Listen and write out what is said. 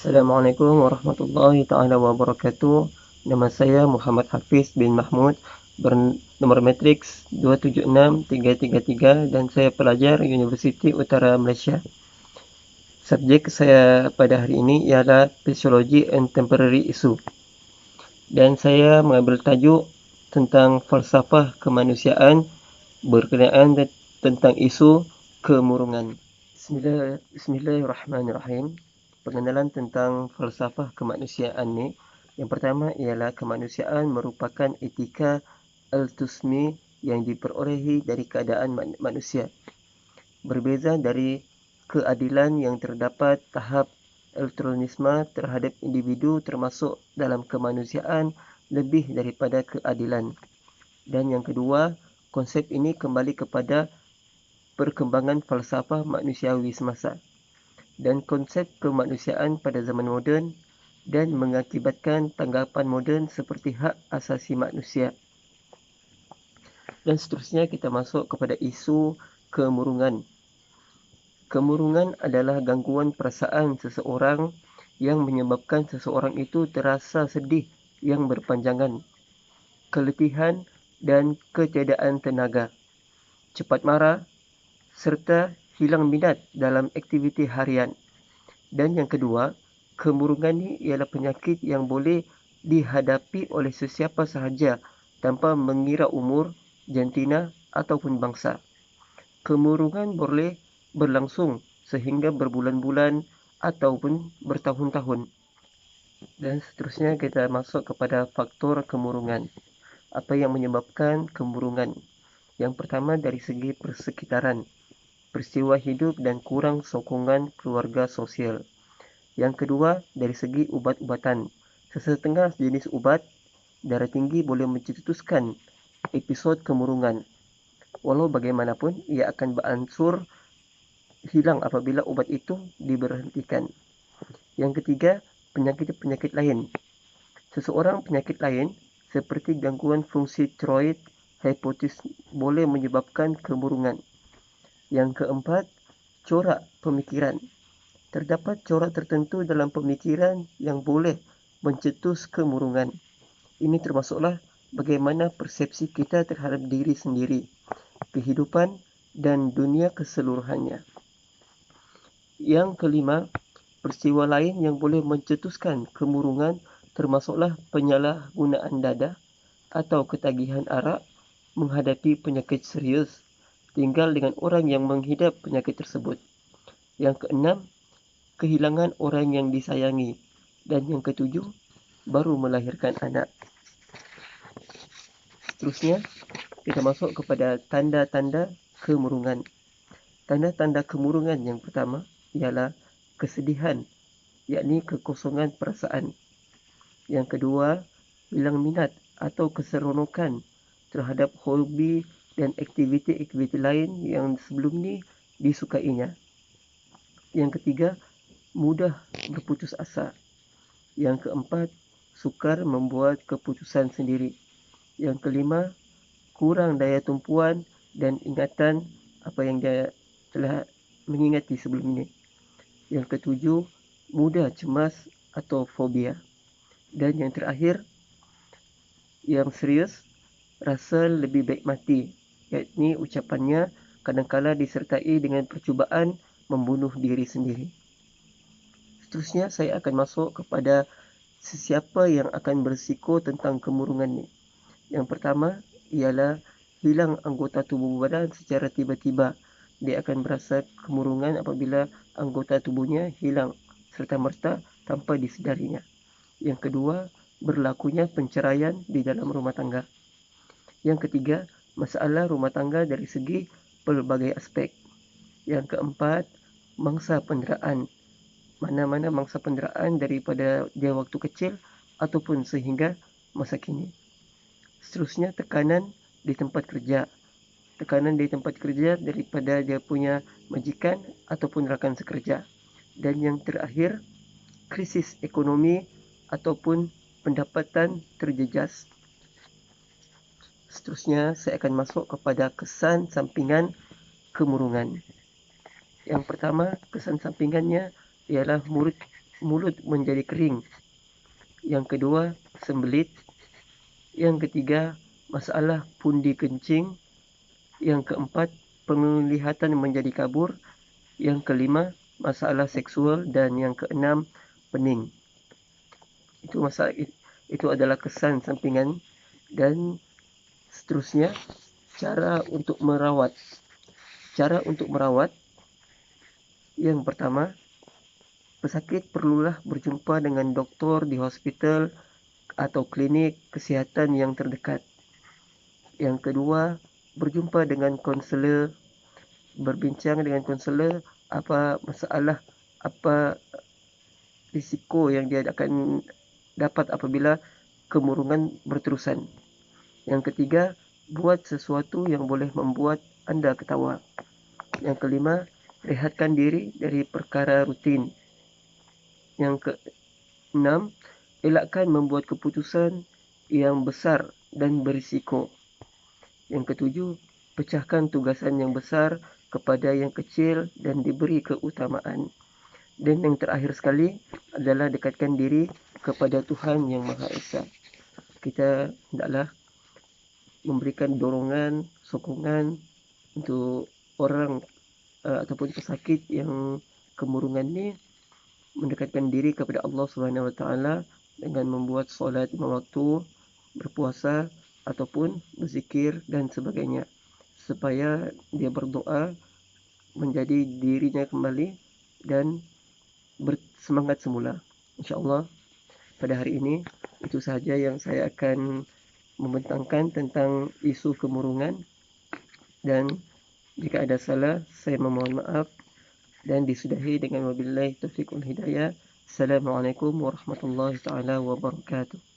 Assalamualaikum warahmatullahi taala wabarakatuh. Nama saya Muhammad Hafiz bin Mahmud, bernomor matriks 276333 dan saya pelajar Universiti Utara Malaysia. Subjek saya pada hari ini ialah Physiology and Temporary Issue. Dan saya mengambil tajuk tentang falsafah kemanusiaan berkenaan tentang isu kemurungan. Bismillahirrahmanirrahim. Pengenalan tentang falsafah kemanusiaan ni, yang pertama ialah kemanusiaan merupakan etika altusmi yang diperolehi dari keadaan manusia. Berbeza dari keadilan yang terdapat tahap altruisme terhadap individu termasuk dalam kemanusiaan lebih daripada keadilan. Dan yang kedua, konsep ini kembali kepada perkembangan falsafah manusiawi semasa dan konsep kemanusiaan pada zaman moden dan mengakibatkan tanggapan moden seperti hak asasi manusia. Dan seterusnya kita masuk kepada isu kemurungan. Kemurungan adalah gangguan perasaan seseorang yang menyebabkan seseorang itu terasa sedih yang berpanjangan, keletihan dan ketiadaan tenaga, cepat marah serta hilang minat dalam aktiviti harian. Dan yang kedua, kemurungan ini ialah penyakit yang boleh dihadapi oleh sesiapa sahaja tanpa mengira umur, jantina ataupun bangsa. Kemurungan boleh berlangsung sehingga berbulan-bulan ataupun bertahun-tahun. Dan seterusnya kita masuk kepada faktor kemurungan. Apa yang menyebabkan kemurungan? Yang pertama dari segi persekitaran, peristiwa hidup dan kurang sokongan keluarga sosial. Yang kedua, dari segi ubat-ubatan. Sesetengah jenis ubat darah tinggi boleh mencetuskan episod kemurungan. Walau bagaimanapun, ia akan beransur hilang apabila ubat itu diberhentikan. Yang ketiga, penyakit-penyakit lain. Seseorang penyakit lain seperti gangguan fungsi tiroid, hipotis boleh menyebabkan kemurungan. Yang keempat, corak pemikiran. Terdapat corak tertentu dalam pemikiran yang boleh mencetus kemurungan. Ini termasuklah bagaimana persepsi kita terhadap diri sendiri, kehidupan dan dunia keseluruhannya. Yang kelima, peristiwa lain yang boleh mencetuskan kemurungan termasuklah penyalahgunaan dadah atau ketagihan arak menghadapi penyakit serius, tinggal dengan orang yang menghidap penyakit tersebut. Yang keenam, kehilangan orang yang disayangi. Dan yang ketujuh, baru melahirkan anak. Seterusnya, kita masuk kepada tanda-tanda kemurungan. Tanda-tanda kemurungan yang pertama ialah kesedihan, yakni kekosongan perasaan. Yang kedua, hilang minat atau keseronokan terhadap hobi dan aktiviti-aktiviti lain yang sebelum ni disukainya. Yang ketiga, mudah berputus asa. Yang keempat, sukar membuat keputusan sendiri. Yang kelima, kurang daya tumpuan dan ingatan apa yang dia telah mengingati sebelum ini. Yang ketujuh, mudah cemas atau fobia. Dan yang terakhir, yang serius, rasa lebih baik mati, yakni ucapannya kadang-kala disertai dengan percubaan membunuh diri sendiri. Seterusnya saya akan masuk kepada sesiapa yang akan berisiko tentang kemurungan ini. Yang pertama ialah hilang anggota tubuh badan secara tiba-tiba. Dia akan berasa kemurungan apabila anggota tubuhnya hilang serta-merta tanpa disedarinya. Yang kedua, berlakunya penceraian di dalam rumah tangga. Yang ketiga, masalah rumah tangga dari segi pelbagai aspek. Yang keempat, mangsa penderaan. Mana-mana mangsa penderaan daripada dia waktu kecil ataupun sehingga masa kini. Seterusnya, tekanan di tempat kerja. Tekanan di tempat kerja daripada dia punya majikan ataupun rakan sekerja. Dan yang terakhir, krisis ekonomi ataupun pendapatan terjejas. Seterusnya, saya akan masuk kepada kesan sampingan kemurungan. Yang pertama, kesan sampingannya ialah murid mulut menjadi kering. Yang kedua, sembelit. Yang ketiga, masalah pundi kencing. Yang keempat, penglihatan menjadi kabur. Yang kelima, masalah seksual. Dan yang keenam, pening. Itu adalah kesan sampingan. Dan seterusnya, cara untuk merawat. Yang pertama, pesakit perlulah berjumpa dengan doktor di hospital atau klinik kesihatan yang terdekat. Yang kedua, berjumpa dengan konselor, berbincang dengan konselor apa masalah, apa risiko yang dia akan dapat apabila kemurungan berterusan. Yang ketiga, buat sesuatu yang boleh membuat Anda ketawa. Yang kelima, rehatkan diri dari perkara rutin. Yang keenam, elakkan membuat keputusan yang besar dan berisiko. Yang ketujuh, pecahkan tugasan yang besar kepada yang kecil dan diberi keutamaan. Dan yang terakhir sekali adalah dekatkan diri kepada Tuhan Yang Maha Esa. Kita hendaklah memberikan dorongan, sokongan untuk orang ataupun pesakit yang kemurungan ni, mendekatkan diri kepada Allah Subhanahu Wa Taala dengan membuat solat 5 waktu, berpuasa ataupun berzikir dan sebagainya, supaya dia berdoa menjadi dirinya kembali dan bersemangat semula. InsyaAllah pada hari ini itu sahaja yang saya akan membentangkan tentang isu kemurungan, dan jika ada salah saya memohon maaf, dan disudahi dengan wabillahi taufiq wal hidayah. Assalamualaikum warahmatullahi taala wabarakatuh.